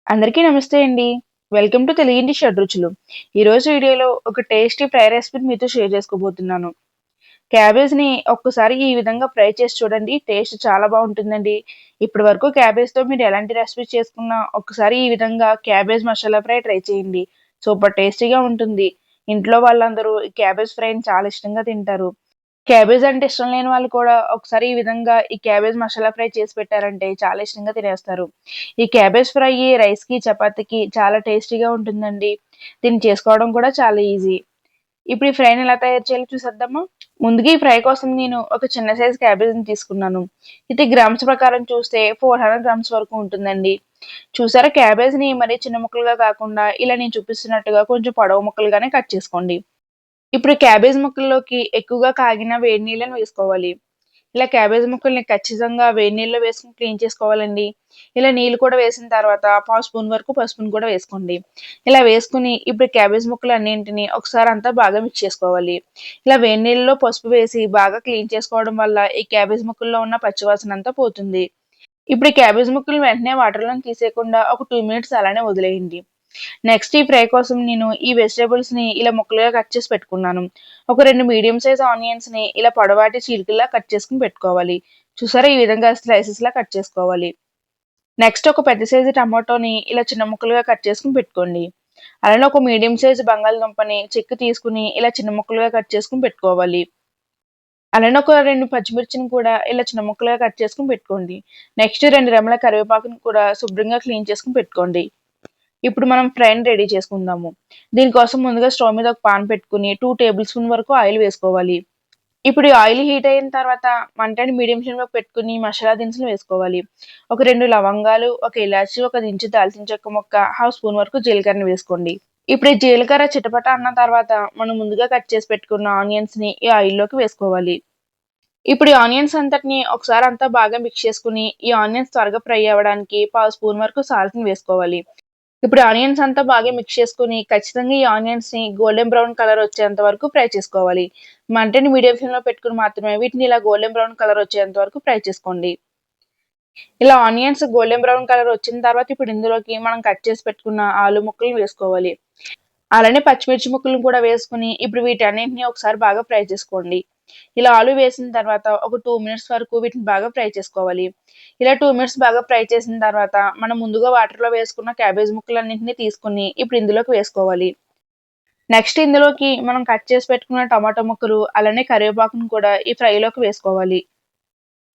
అందరికీ నమస్తే అండి. వెల్కమ్ టు తెలుగింటి షడ్‌రుచులు. ఈరోజు వీడియోలో ఒక టేస్టీ ఫ్రై రెసిపీని మీతో షేర్ చేసుకోబోతున్నాను. క్యాబేజ్‌ని ఒక్కసారి ఈ విధంగా ఫ్రై చేసి చూడండి. టేస్ట్ చాలా బావుంటుందండి. ఇప్పటి వరకు క్యాబేజ్‌తో మీరు ఎలాంటి రెసిపీస్ చేసుకున్నా ఒక్కసారి ఈ విధంగా క్యాబేజ్ మసాలా ఫ్రై ట్రై చేయండి. సూపర్ టేస్టీగా ఉంటుంది. ఇంట్లో వాళ్ళందరూ ఈ క్యాబేజ్ ఫ్రైని చాలా ఇష్టంగా తింటారు. క్యాబేజ్ అంటే ఇష్టం లేని వాళ్ళు కూడా ఒకసారి ఈ విధంగా ఈ క్యాబేజ్ మసాలా ఫ్రై చేసి పెట్టారంటే చాలా ఇష్టంగా తినేస్తారు. ఈ క్యాబేజ్ ఫ్రై రైస్‌కి, చపాతీకి చాలా టేస్టీగా ఉంటుందండి. దీన్ని చేసుకోవడం కూడా చాలా ఈజీ. ఇప్పుడు ఈ ఫ్రైని ఎలా తయారు చేయాలో చూసేద్దామా? ముందుగా ఈ ఫ్రై కోసం నేను ఒక చిన్న సైజ్ క్యాబేజ్‌ని తీసుకున్నాను. ఇది గ్రామ్స్ ప్రకారం చూస్తే 400 గ్రామ్స్ వరకు ఉంటుందండి. చూసారా క్యాబేజ్‌ని మరీ చిన్న ముక్కలుగా కాకుండా ఇలా నేను చూపిస్తున్నట్టుగా కొంచెం పొడవు ముక్కలుగానే కట్ చేసుకోండి. ఇప్పుడు క్యాబేజ్ ముక్కల్లోకి ఎక్కువగా కాగిన వేడి నీళ్ళని వేసుకోవాలి. ఇలా క్యాబేజ్ ముక్కల్ని ఖచ్చితంగా వేడి నీళ్ళలో వేసుకొని క్లీన్ చేసుకోవాలండి. ఇలా నీళ్ళు కూడా వేసిన తర్వాత పావు స్పూన్ వరకు పసుపుని కూడా వేసుకోండి. ఇలా వేసుకొని ఇప్పుడు క్యాబేజ్ ముక్కలన్నింటిని ఒకసారి అంతా బాగా మిక్స్ చేసుకోవాలి. ఇలా వేడి నీళ్ళలో పసుపు వేసి బాగా క్లీన్ చేసుకోవడం వల్ల ఈ క్యాబేజ్ ముక్కల్లో ఉన్న పచ్చివాసన అంతా పోతుంది. ఇప్పుడు ఈ క్యాబేజ్ ముక్కలు వెంటనే వాటర్‌లోని తీసేయకుండా ఒక 2 మినిట్స్ అలానే వదిలేయండి. నెక్స్ట్ ఈ ఫ్రై కోసం నేను ఈ వెజిటబుల్స్‌ని ఇలా ముక్కలుగా కట్ చేసి పెట్టుకున్నాను. ఒక 2 మీడియం సైజ్ ఆనియన్స్‌ని ఇలా పొడవాటి చీలికల్లా కట్ చేసుకొని పెట్టుకోవాలి. చూసారా ఈ విధంగా స్లైసెస్‌లా కట్ చేసుకోవాలి. నెక్స్ట్ ఒక పెద్ద సైజు టమాటోని ఇలా చిన్న ముక్కలుగా కట్ చేసుకొని పెట్టుకోండి. అలానే ఒక మీడియం సైజు బంగాళదుంపని చెక్కు తీసుకొని ఇలా చిన్న ముక్కలుగా కట్ చేసుకొని పెట్టుకోవాలి. అలానే ఒక 2 పచ్చిమిర్చిని కూడా ఇలా చిన్న ముక్కలుగా కట్ చేసుకొని పెట్టుకోండి. నెక్స్ట్ 2 రెమ్మల కరివేపాకుని కూడా శుభ్రంగా క్లీన్ చేసుకొని పెట్టుకోండి. ఇప్పుడు మనం ఫ్రైని రెడీ చేసుకుందాము. దీనికోసం ముందుగా స్టవ్ మీద ఒక పాన్ పెట్టుకొని 2 టేబుల్ స్పూన్ వరకు ఆయిల్ వేసుకోవాలి. ఇప్పుడు ఈ ఆయిల్ హీట్ అయిన తర్వాత మంటని మీడియం ఫ్లేమ్‌లో పెట్టుకొని మసాలా దినుసులు వేసుకోవాలి. ఒక 2 లవంగాలు, ఒక ఇలాచి, ఒక ఇంచు దాల్చిన చెక్క ముక్క, హాఫ్ స్పూన్ వరకు జీలకర్రని వేసుకోండి. ఇప్పుడు ఈ జీలకర్ర చిటపట అన్న తర్వాత మనం ముందుగా కట్ చేసి పెట్టుకున్న ఆనియన్స్‌ని ఈ ఆయిల్‌లోకి వేసుకోవాలి. ఇప్పుడు ఈ ఆనియన్స్ అంతటిని ఒకసారి అంతా బాగా మిక్స్ చేసుకొని ఈ ఆనియన్స్ త్వరగా ఫ్రై అవ్వడానికి పావు స్పూన్ వరకు సాల్ట్‌ని వేసుకోవాలి. ఇప్పుడు ఆనియన్స్ అంతా బాగా మిక్స్ చేసుకొని ఖచ్చితంగా ఈ ఆనియన్స్‌ని గోల్డెన్ బ్రౌన్ కలర్ వచ్చేంత వరకు ఫ్రై చేసుకోవాలి. మంటని మీడియం ఫ్లేమ్‌లో పెట్టుకొని మాత్రమే వీటిని ఇలా గోల్డెన్ బ్రౌన్ కలర్ వచ్చేంత వరకు ఫ్రై చేసుకోండి. ఇలా ఆనియన్స్ గోల్డెన్ బ్రౌన్ కలర్ వచ్చిన తర్వాత ఇప్పుడు ఇందులోకి మనం కట్ చేసి పెట్టుకున్న ఆలు ముక్కలను వేసుకోవాలి. అలానే పచ్చిమిర్చి ముక్కలను కూడా వేసుకొని ఇప్పుడు వీటన్నిటిని ఒకసారి బాగా ఫ్రై చేసుకోండి. ఇలా ఆలు వేసిన తర్వాత ఒక 2 మినిట్స్ వరకు వీటిని బాగా ఫ్రై చేసుకోవాలి. ఇలా 2 మినిట్స్ బాగా ఫ్రై చేసిన తర్వాత మనం ముందుగా వాటర్‌లో వేసుకున్న క్యాబేజ్ ముక్కలన్నింటినీ తీసుకొని ఇప్పుడు ఇందులోకి వేసుకోవాలి. నెక్స్ట్ ఇందులోకి మనం కట్ చేసి పెట్టుకున్న టమాటో ముక్కలు, అలానే కరివేపాకును కూడా ఈ ఫ్రైలోకి వేసుకోవాలి.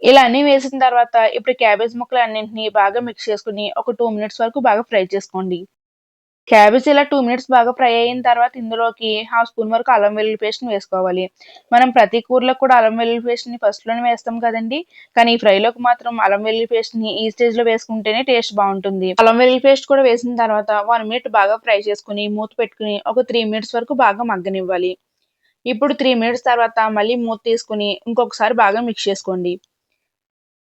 ఇలా అన్నీ వేసిన తర్వాత ఇప్పుడు క్యాబేజ్ ముక్కలన్నింటినీ బాగా మిక్స్ చేసుకొని ఒక 2 మినిట్స్ వరకు బాగా ఫ్రై చేసుకోండి. క్యాబేజ్ ఇలా 2 మినిట్స్ బాగా ఫ్రై అయిన తర్వాత ఇందులోకి హాఫ్ స్పూన్ వరకు అల్లం వెల్లుల్లి పేస్ట్‌ని వేసుకోవాలి. మనం ప్రతి కూరలో కూడా అల్లం వెల్లుల్లి పేస్ట్‌ని ఫస్ట్‌లోనే వేస్తాం కదండీ! కానీ ఈ ఫ్రైలోకి మాత్రం అల్లం వెల్లుల్లి పేస్ట్‌ని ఈ స్టేజ్‌లో వేసుకుంటేనే టేస్ట్ బావుంటుంది. అల్లం వెల్లుల్లి పేస్ట్ కూడా వేసిన తర్వాత 1 మినిట్ బాగా ఫ్రై చేసుకొని మూత పెట్టుకొని ఒక 3 మినిట్స్ వరకు బాగా మగ్గనివ్వాలి. ఇప్పుడు 3 మినిట్స్ తర్వాత మళ్ళీ మూత తీసుకొని ఇంకొకసారి బాగా మిక్స్ చేసుకోండి.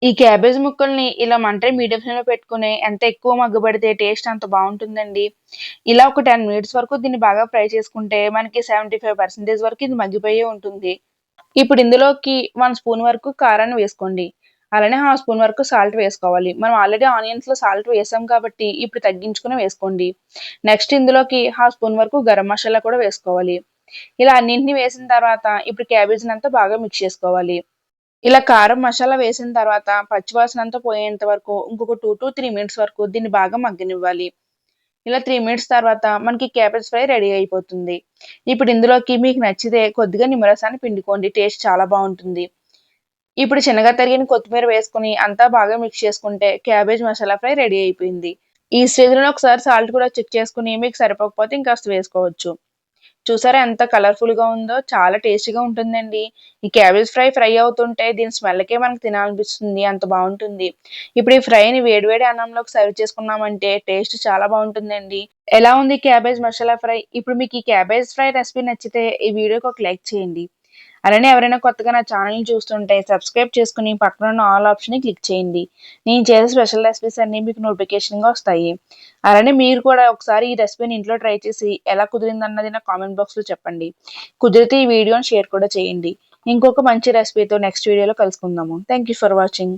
ఈ క్యాబేజ్ ముక్కల్ని ఇలా మంటని మీడియం ఫ్లేమ్‌లో పెట్టుకొని ఎంత ఎక్కువ మగ్గబెడితే టేస్ట్ అంత బావుంటుందండి. ఇలా ఒక 10 మినిట్స్ వరకు దీన్ని బాగా ఫ్రై చేసుకుంటే మనకి 75% వరకు ఇది మగ్గిపోయే ఉంటుంది. ఇప్పుడు ఇందులోకి 1 స్పూన్ వరకు కారాన్ని వేసుకోండి. అలానే హాఫ్ స్పూన్ వరకు సాల్ట్ వేసుకోవాలి. మనం ఆల్రెడీ ఆనియన్స్‌లో సాల్ట్ వేసాం కాబట్టి ఇప్పుడు తగ్గించుకొని వేసుకోండి. నెక్స్ట్ ఇందులోకి హాఫ్ స్పూన్ వరకు గరం మసాలా కూడా వేసుకోవాలి. ఇలా అన్నింటిని వేసిన తర్వాత ఇప్పుడు క్యాబేజ్‌నంతా బాగా మిక్స్ చేసుకోవాలి. ఇలా కారం, మసాలా వేసిన తర్వాత పచ్చివాసన అంతా పోయేంత వరకు ఇంకొక 2-3 మినిట్స్ వరకు దీన్ని బాగా మగ్గనివ్వాలి. ఇలా 3 మినిట్స్ తర్వాత మనకి క్యాబేజ్ ఫ్రై రెడీ అయిపోతుంది. ఇప్పుడు ఇందులోకి మీకు నచ్చితే కొద్దిగా నిమ్మరసాన్ని పిండుకోండి. టేస్ట్ చాలా బావుంటుంది. ఇప్పుడు చిన్నగా తరిగిన కొత్తిమీర వేసుకొని అంతా బాగా మిక్స్ చేసుకుంటే క్యాబేజ్ మసాలా ఫ్రై రెడీ అయిపోయింది. ఈ స్టేజ్‌లోనే ఒకసారి సాల్ట్ కూడా చెక్ చేసుకొని మీకు సరిపోకపోతే ఇంకాస్త వేసుకోవచ్చు. చూసారా ఎంత కలర్‌ఫుల్‌గా ఉందో? చాలా టేస్టీగా ఉంటుందండి. ఈ క్యాబేజ్ ఫ్రై అవుతుంటే దీని స్మెల్‌కే మనకు తినాలనిపిస్తుంది. అంత బావుంటుంది. ఇప్పుడు ఈ ఫ్రైని వేడి వేడి అన్నంలోకి సర్వ్ చేసుకున్నామంటే టేస్ట్ చాలా బావుంటుందండి. ఎలా ఉంది క్యాబేజ్ మసాలా ఫ్రై? ఇప్పుడు మీకు ఈ క్యాబేజ్ ఫ్రై రెసిపీ నచ్చితే ఈ వీడియోకి ఒక లైక్ చేయండి. అలానే ఎవరైనా కొత్తగా నా ఛానెల్‌ని చూస్తుంటే సబ్స్క్రైబ్ చేసుకొని పక్కనున్న ఆల్ ఆప్షన్‌ని క్లిక్ చేయండి. నేను చేసే స్పెషల్ రెసిపీస్ అన్నీ మీకు నోటిఫికేషన్‌గా వస్తాయి. అలానే మీరు కూడా ఒకసారి ఈ రెసిపీని ఇంట్లో ట్రై చేసి ఎలా కుదిరిందన్నది నా కామెంట్ బాక్స్‌లో చెప్పండి. కుదిరితే ఈ వీడియోని షేర్ కూడా చేయండి. ఇంకొక మంచి రెసిపీతో నెక్స్ట్ వీడియోలో కలుసుకుందాము. Thank you for watching.